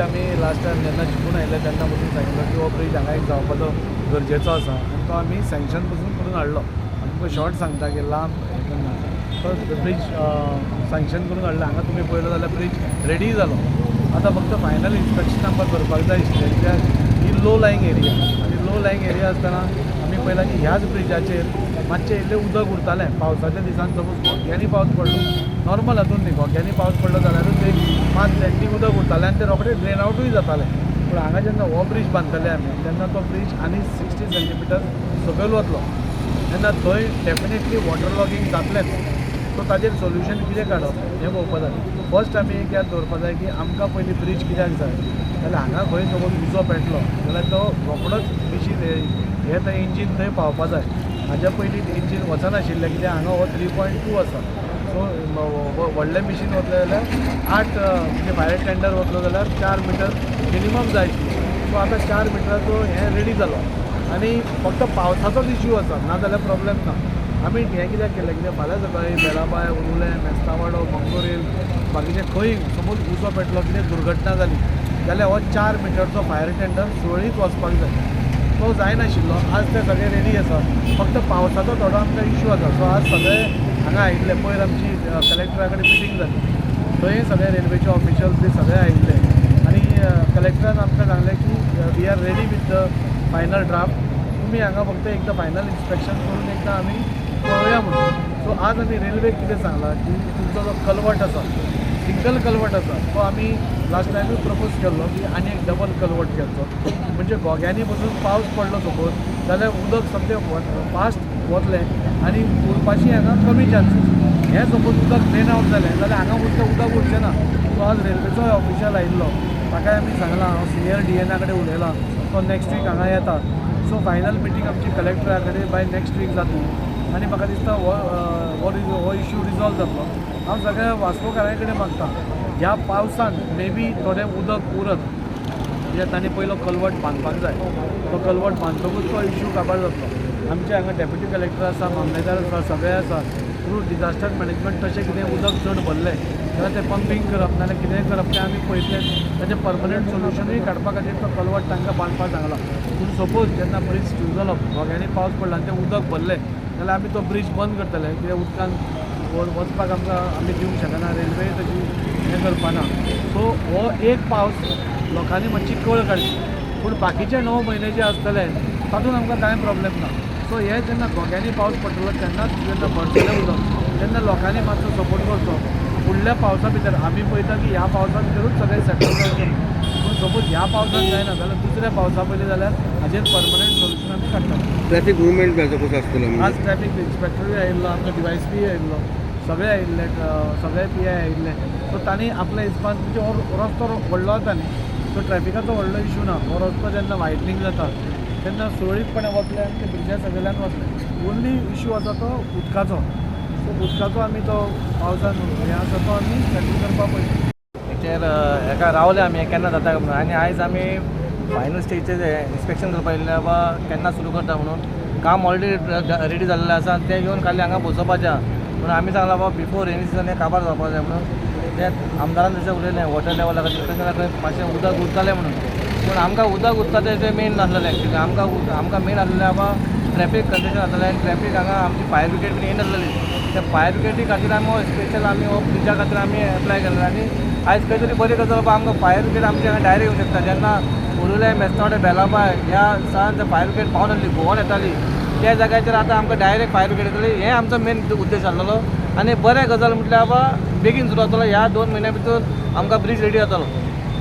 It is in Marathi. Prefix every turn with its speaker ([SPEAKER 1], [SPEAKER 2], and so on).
[SPEAKER 1] आमी लास्ट टायम जेन्ना जिखून आयले तेन्ना पसून सांगितलो की हो ब्रीज हांगा एक जावपाचो गरजेचो आसा आनी तो आमी सँक्शन पसून करून हाडलो. तुमकां शॉर्ट सांगता की लांब हें करना तो ब्रीज सँक्शन करून हाडलो. हांगा तुमी पळयलो जाल्यार ब्रीज रेडी जालो. आतां फक्त फायनल इन्स्पेक्शन आमकां करपाक जाय आशिल्लें कित्याक ही लो लायंग एरिया आनी लो लायंग एरिया आसतना आमी पळयलां की ह्याच ब्रिजाचेर मातशें इल्लें उदक उरतालें पावसाच्या दिसान. सपोज घोग्यांनी पावस पडलो नॉर्मल हातून न्ही, घोग्यांनी पावस पडलो जाल्यारूच एक 5 सेंटी उदक उरतालें आनी ते रोखडे ड्रेन आवटूय जातालें. पूण हांगा जेन्ना हो ब्रीज बांदतले आमी तेन्ना तो ब्रीज आनी 60 सेंटीमिटर सकयल वतलो तेन्ना थंय डेफिनेटली वॉटर लॉगिंग जातलेंच. सो ताजेर सोल्युशन कितें काडप हें पळोवपा जाय. फर्स्ट आमी एक याद दवरपा जाय की आमकां पयलीं ब्रीज कित्याक जाय जाल्यार हांगा खंय सपोज उजो पेटलो जाल्यार तो रोखडोच मिशीन हें थंय इंजीन थंय पावपा जाय. हाज्या पयलीं इंजीन वचनाशिल्लें कित्याक हांगा हो 3.2 आसा. सो व्हडलें मिशीन वतलें जाल्यार 8 म्हणजे फायर टेंडर वतलो जाल्यार 4 मिटर मिनिमम जाय. सो आतां 4 मिटराचो हें रेडी जालो आनी फक्त पावसाचोच इश्यू आसा, नाजाल्यार प्रॉब्लेम ना. आमी हें कित्याक केलें कित्याक फाल्यां सकाळीं बेलाबाय, उरुलें, मेस्तावाडो, मंगोरेल बाकीचे खंय सपोज उजो पेटलो कितें दुर्घटना जाली जाल्यार हो 4 मिटरचो फायर टेंडर सुरळीत वचपाक जाय. तो जायनाशिल्लो. आज ते सगळे रेडी आसा, फक्त पावसाचो थोडो आमकां इश्यू आसा. सो आज सगळे हांगा आयिल्ले. पयर आमची कलेक्टरा कडेन मिटींग जाली, थंय सगळे रेल्वेचे ऑफिशियल्स बी सगळे आयिल्ले आनी कलेक्टरान आमकां सांगलें की we are ready with the final draft. तुमी हांगा फक्त एकदां फायनल इन्स्पेक्शन करून एकदां आमी पळोवया म्हणून. सो आज आमी रेल्वेक कितें सांगलां की तुमचो जो कलवट आसा सिंगल कलवट आसा तो आमी लास्ट टायमूय प्रपोज केल्लो की आनी एक डबल कलवट घेवचो. म्हणजे घोग्यांनी पसून पावस पडलो सपोज जाल्यार उदक सामकें फास्ट वतलें आनी उरपाची हांगा कमी चान्सीस. हें सपोज उदक ड्रेन आवट जालें जाल्यार हांगा उदक उरचें ना. सो आज रेल्वेचो ऑफिशियल आयिल्लो, ताकाय आमी सांगलां, हांव सिनियर DNA कडेन उलयलां, तो नेक्स्ट वीक हांगा येता. सो फायनल मिटींग आमची कलेक्टरा कडेन बाय नेक्स्ट वीक जातली आनी म्हाका दिसता हो इश्यू रिजॉल्व जातलो. हांव सगळ्या वास्कोकारां कडेन मागतां ह्या पावसान मे बी थोडें उदक उरत कित्याक तांणी पयलो कलवट बांदपाक जाय. तो कलवट बांदतकूच तो इश्यू काबार जातलो. आमचे हांगा डेप्युटी कलेक्टर आसा, मामलेदार आसा, सगळे आसा. थ्रू डिजास्टर मॅनेजमेंट तशें कितें उदक चड भरलें जाल्यार तें पंपींग करप नाल्यार कितेंय करप तें आमी पळयतलें. ताचें परमनंट सोल्युशनूय काडपा खातीर तो कलवट तांकां बांदपाक सांगला. पूण सपोज जेन्ना ब्रीज सुरू जालो घोग्यांनी पावस पडलो आनी तें उदक भरलें जाल्यार आमी तो ब्रीज बंद करतले कित्याक उदकान वचपाक आमी दिवंक शकना, रेल्वे तशी हें करपाना. सो हो एक पावस लोकांनी मातशी कळ काडची. पूण बाकीचे 9 म्हयने जे आसतले तातूंत आमकां कांय प्रॉब्लेम ना. सो हे जेन्ना घोग्यांनी पावस पडटलो तेन्नाच जेन्ना भरतलें उदक तेन्ना लोकांनी मातसो सपोर्ट करचो. फुडल्या पावसा भितर आमी पळयता की ह्या पावसा भितरूच सगळें सेटल जावचें. पूण सपोज ह्या पावसान जायना जाल्यार दुसऱ्या पावसा पयलीं जाल्यार हाजेर परमनंट सोल्युशन आमी काडटा.
[SPEAKER 2] ट्रॅफिक मुवमेंट कसो आसतलो?
[SPEAKER 1] आज ट्रॅफिक इन्स्पेक्टरूय आयिल्लो, आमचो DYSP आयिल्लो, सगळे आयिल्ले, सगळे PI आयिल्ले. सो तांणी आपल्या हिसपान म्हणजे हो रस्तो व्हडलो जाता न्ही, सो ट्रॅफिकाचो व्हडलो इश्यू ना. हो रस्तो जेन्ना वायडनींग जाता तेन्ना सुरळीतपणे वतले आनी ते ब्रिजा सकयल्यान वतले. ओन्ली इश्यू आसा तो उदकाचो. सो उदकाचो आमी तो पावसान हें आसा तो आमी सेटल करपाक पळयता.
[SPEAKER 3] हेचेर हेका रावले आमी हें केन्ना जाता म्हणून आनी आयज आमी फायनल स्टेजीचेर इन्स्पेक्शन करपाक येयल्ले बा केन्ना सुरू करता म्हणून. काम ऑलरेडी रेडी जाल्लें आसा, तें घेवन खाली हांगा बसोवपाचें आहा. म्हणून आमी सांगलां बाबा बिफोर रेनी सिजन हें काबार जावपाक जाय म्हणून. तें आमदारान जशें उलयलें वॉटर लेवला खातीर थंय मातशें उदक उरतालें म्हणून. पूण आमकां उदक उरता तें मेन नासलेलें कित्याक आमकां मेन आसलेलें बाबा ट्रॅफीक कंडिशन जातालें आनी ट्रॅफीक हांगा आमची फायर ब्रिगेड बी येनासलेली. त्या फायर ब्रिगेडी खातीर आमी स्पेशल आमी हो ब्रिजा खातीर आमी एप्लाय केलें आनी आयज खंय तरी बरी गजाल बाबा आमकां फायर ब्रिगेड आमचे हांगा डायरेक्ट येवंक शकता. जेन्ना उरुले, मेस्तावाडे, बेलाबाय ह्या सावन फायर ब्रिगेड पावून आसली, गोवन येताली, त्या जाग्याचेर आतां आमकां डायरेक्ट फायर ब्रिगेड येतली. हें आमचो मेन उद्देश आसलेलो आनी बरें गजाल म्हटल्यार बाबा बेगीन सुरू जातलो. ह्या 2 म्हयन्या भितर आमकां ब्रीज रेडी जातलो.